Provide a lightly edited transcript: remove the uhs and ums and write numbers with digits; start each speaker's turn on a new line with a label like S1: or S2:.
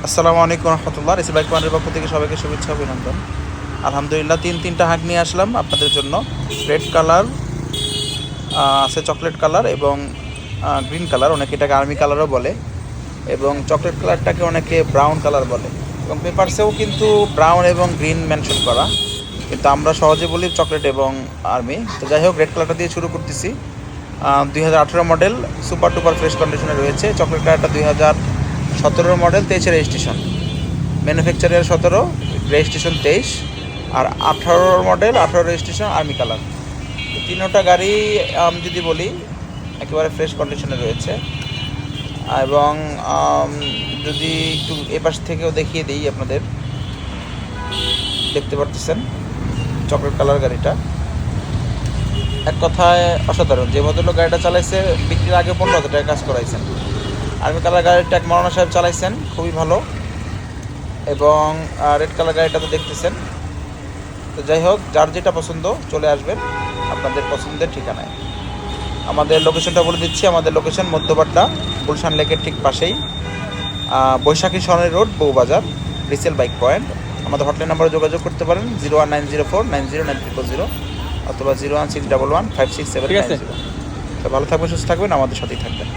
S1: আসসালামু আলাইকুম রহমতুল্লাহ। রিসি বাইক পয়েন্টের পক্ষ থেকে সবাইকে শুভেচ্ছা অভিনন্দন। আলহামদুলিল্লাহ তিনটা হাঁক নিয়ে আসলাম আপনাদের জন্য। রেড কালার আছে, চকলেট কালার এবং গ্রিন কালার, অনেকে এটাকে আর্মি কালারও বলে, এবং চকলেট কালারটাকে অনেকে ব্রাউন কালার বলে, এবং পেপারসেও কিন্তু ব্রাউন এবং গ্রিন মেনশন করা, কিন্তু আমরা সহজে বলি চকলেট এবং আর্মি। তো যাই হোক, রেড কালারটা দিয়ে শুরু করতেছি। 2018 মডেল, সুপার টুপার ফ্রেশ কন্ডিশনে রয়েছে। চকলেট কালারটা 2017 মডেল, 23 রেজিস্ট্রেশন, ম্যানুফ্যাকচারের 17, রেজিস্ট্রেশন 23, আর 18 মডেল, 18 রেজিস্ট্রেশন, আর্মি কালার। তো তিনোটা গাড়ি যদি বলি একেবারে ফ্রেশ কন্ডিশনে রয়েছে। এবং যদি একটু এপাশ থেকেও দেখিয়ে দিই আপনাদের, দেখতে পারতেছেন চকলেট কালার গাড়িটা এক কথায় অসাধারণ। যে ভদ্রলোক গাড়িটা চালাইছে বিক্রির আগে 15,000 টাকা কাজ করাইছেন। আর্মি কালার গাড়িটা মৌলানা সাহেব চালাইছেন, খুবই ভালো। এবং রেড কালার গাড়িটা তো দেখতেছেন। তো যাই হোক, যার যেটা পছন্দ চলে আসবেন আপনাদের পছন্দের ঠিকানায়। আমাদের লোকেশনটা বলে দিচ্ছি। আমাদের লোকেশন মধ্যপাড্ডা, গুলশান লেকের ঠিক পাশেই, Baishakhi Sarani road, Bowbazar, resale bike point. আমাদের হটলাইন নাম্বারে যোগাযোগ করতে পারেন 01904909340 অথবা 01611567990। তো ভালো থাকবেন, সুস্থ থাকবেন, আমাদের সাথেই থাকবেন।